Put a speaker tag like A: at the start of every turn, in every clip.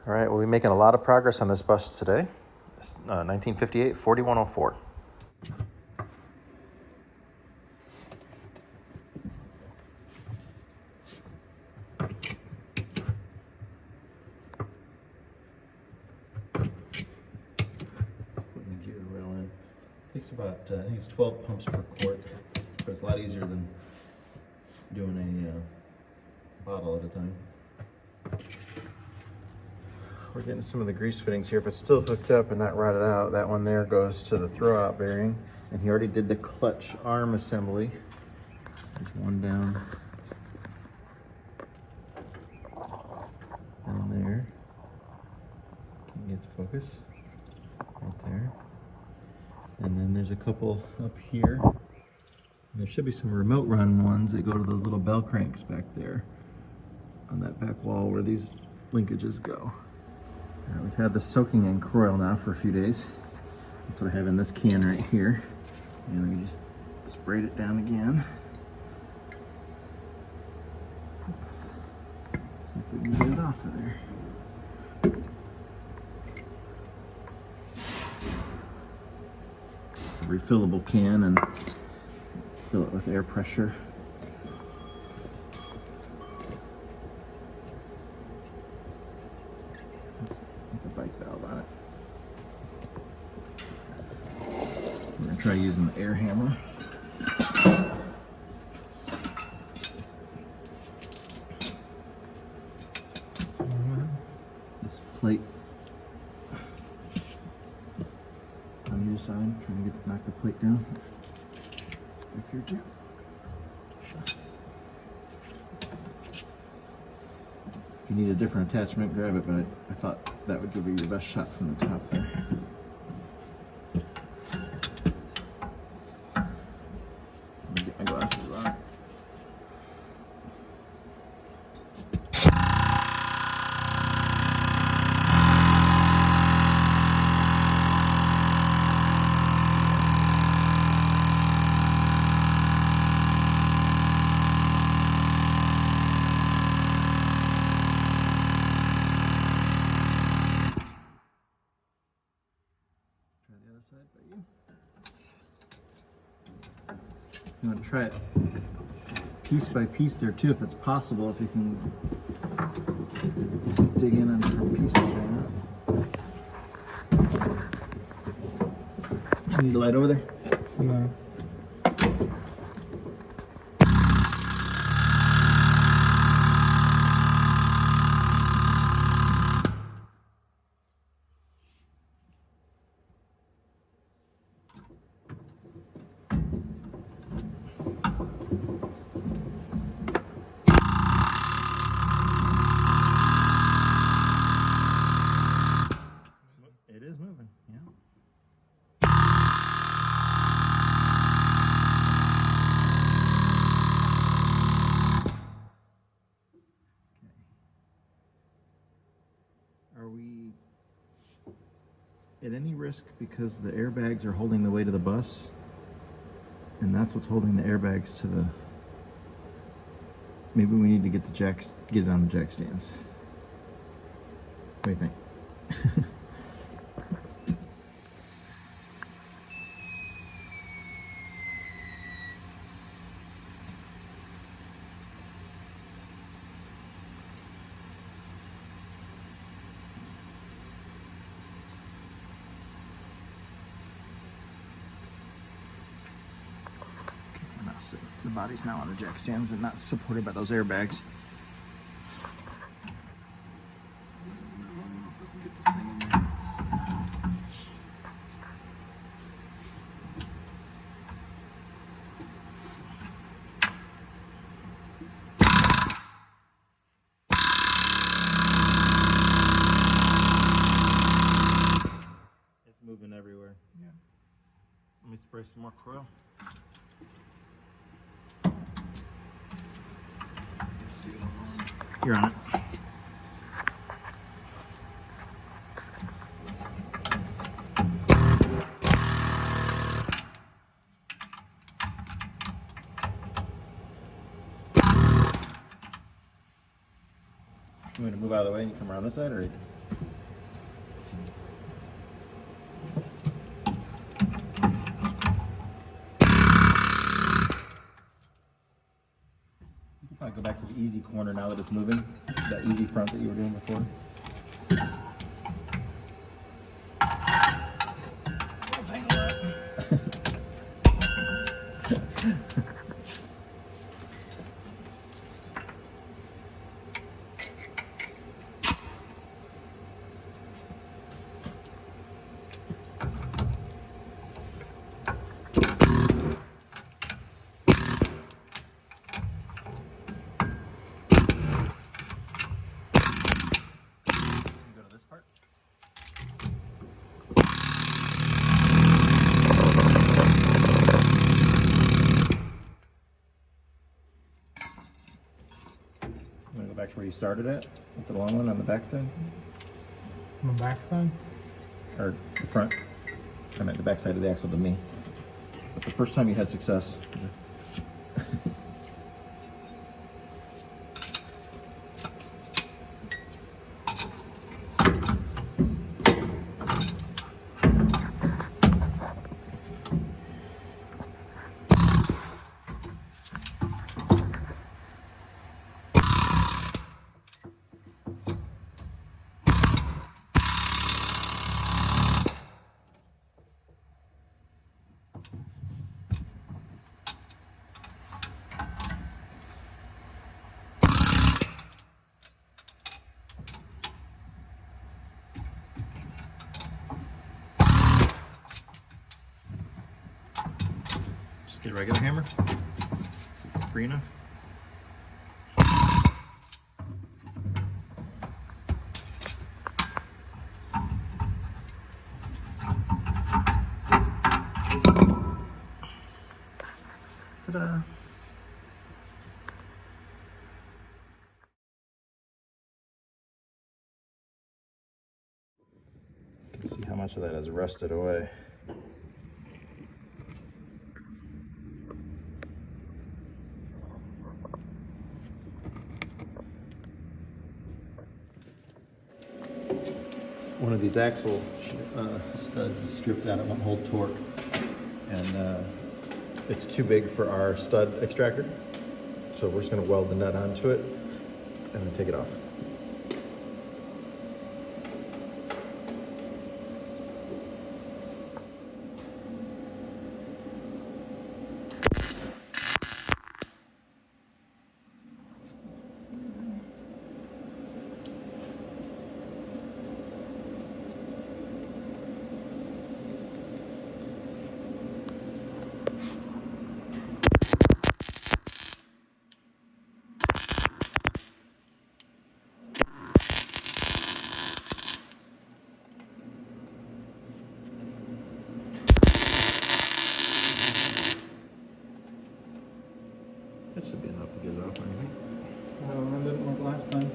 A: All right, we'll be making a lot of progress on this bus today. It's 1958 4104. Putting the gear oil in. Takes about, I think it's 12 pumps per quart, but it's a lot easier than doing a bottle at a time. We're getting some of the grease fittings here. If it's still hooked up and not rotted out, that one there goes to the throwout bearing. And he already did the clutch arm assembly. There's one down there. Can you get the focus? Right there. And then there's a couple up here. And there should be some remote run ones that go to those little bell cranks back there on that back wall where these linkages go. We've had this soaking in coil now for a few days. That's what I have in this can right here. And we just sprayed it down again. See if we can get it off of there. It's a refillable can and fill it with air pressure. Bike valve on it. I'm going to try using the air hammer. This plate on either side, trying to knock the plate down. It's back here too. If you need a different attachment, grab it, but I thought that would give you your best shot from the top there. Let me get my glasses on. The other side by you. You want to try it piece by piece there too, if it's possible, if you can dig in on different pieces right now. You need a light over there?
B: No.
A: It is moving, yeah. Okay. Are we at any risk because the airbags are holding the weight of the bus? And that's what's holding the airbags to the... Maybe we need to get it on the jack stands. What do you think? The body's now on the jack stands and not supported by those airbags. It's moving everywhere.
B: Yeah.
A: Let me spray some more coil. You're on it. You want to move out of the way and you come around this side, or? back to the easy corner now that it's moving. That easy front that you were doing before. Go to this part. I'm going to go back to where you started at, with the long one on the back side.
B: On the back side?
A: Or the front. I meant the back side of the axle to me. But the first time you had success. Just get a regular hammer. Free enough. Ta-da! You can see how much of that has rusted away. One of these axle studs is stripped out, it won't hold torque, and it's too big for our stud extractor, so we're just going to weld the nut onto it and then take it off. That should be enough to get it off, I think.
B: Oh, it didn't work last time.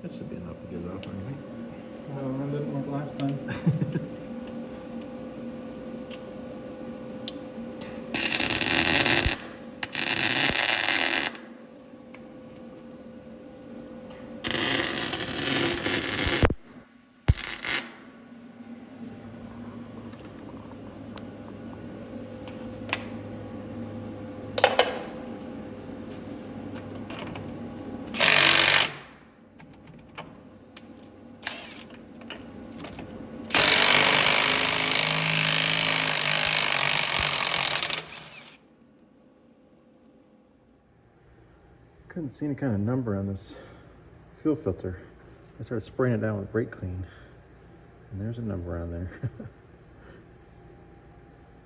A: That should be enough to get it off, I think.
B: Oh, it didn't work last time.
A: Couldn't see any kind of number on this fuel filter. I started spraying it down with brake clean. And there's a number on there.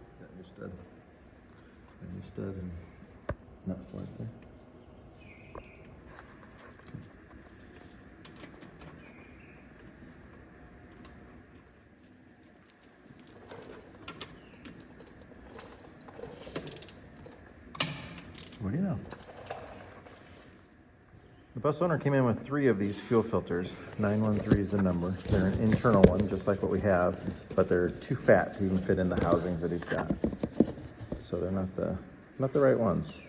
A: Is that new stud? A new stud and nut for it there. What do you know? The bus owner came in with 3 of these fuel filters. 913 is the number. They're an internal one, just like what we have, but they're too fat to even fit in the housings that he's got. So they're not the right ones.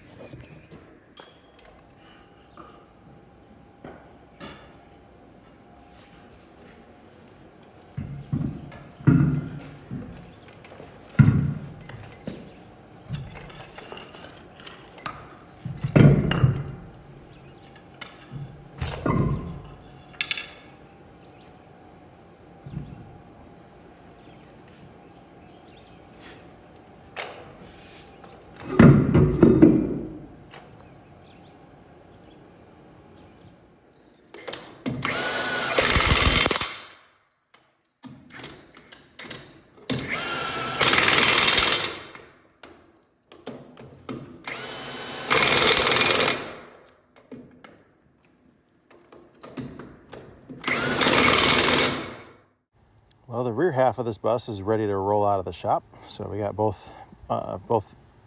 A: Well, the rear half of this bus is ready to roll out of the shop. So we got both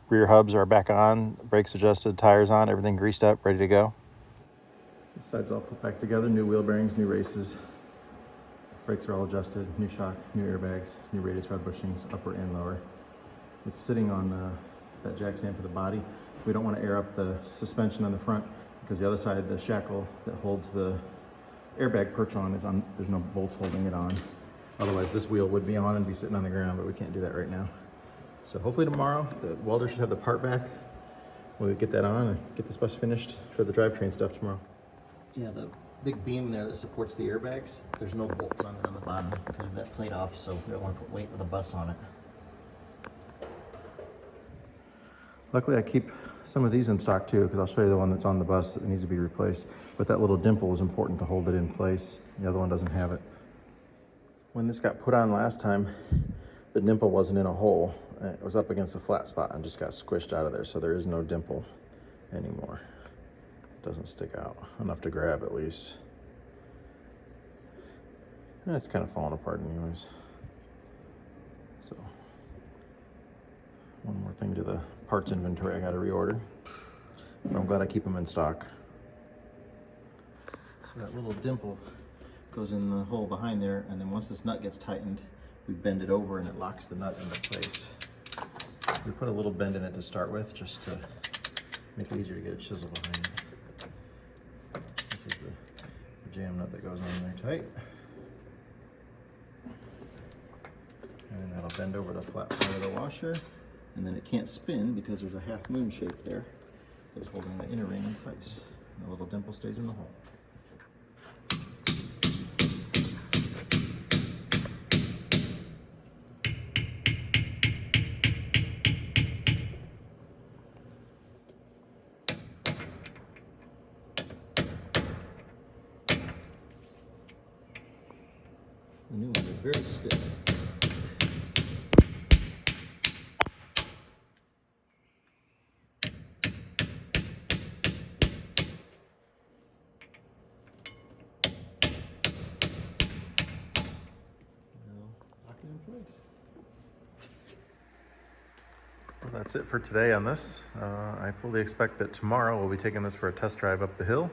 A: rear hubs are back on, brakes adjusted, tires on, everything greased up, ready to go. The sides all put back together, new wheel bearings, new races. Brakes are all adjusted, new shock, new airbags, new radius rod bushings, upper and lower. It's sitting on that jack stand for the body. We don't want to air up the suspension on the front because the other side, the shackle that holds the airbag perch on is on, there's no bolts holding it on. Otherwise this wheel would be on and be sitting on the ground, but we can't do that right now. So hopefully tomorrow, the welder should have the part back. We'll get that on and get this bus finished for the drivetrain stuff tomorrow. Yeah, the big beam there that supports the airbags, there's no bolts on it on the bottom because of that plate off, so we don't want to put weight with a bus on it. Luckily I keep some of these in stock too, because I'll show you the one that's on the bus that needs to be replaced. But that little dimple is important to hold it in place. The other one doesn't have it. When this got put on last time, the dimple wasn't in a hole. It was up against a flat spot and just got squished out of there, so there is no dimple anymore. It doesn't stick out, enough to grab at least. And it's kind of falling apart anyways. So, one more thing to the parts inventory I gotta reorder. But I'm glad I keep them in stock. So that little dimple goes in the hole behind there, and then once this nut gets tightened, we bend it over and it locks the nut into place. We put a little bend in it to start with, just to make it easier to get a chisel behind it. This is the jam nut that goes on there tight. And then that'll bend over the flat part of the washer, and then it can't spin because there's a half moon shape there that's holding the inner ring in place. And the little dimple stays in the hole. The new ones are very stiff. Now, lock it in place. Well, that's it for today on this. I fully expect that tomorrow we'll be taking this for a test drive up the hill,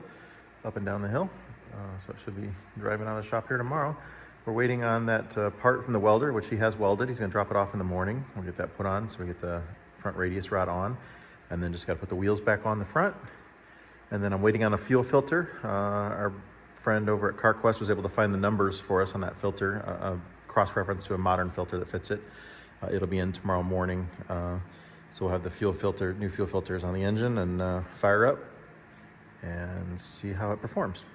A: up and down the hill. So it should be driving out of the shop here tomorrow. We're waiting on that part from the welder, which he has welded. He's gonna drop it off in the morning. We'll get that put on, so we get the front radius rod on, and then just gotta put the wheels back on the front. And then I'm waiting on a fuel filter. Our friend over at CarQuest was able to find the numbers for us on that filter, a cross-reference to a modern filter that fits it. It'll be in tomorrow morning. So we'll have the fuel filter, new fuel filters on the engine and fire up and see how it performs.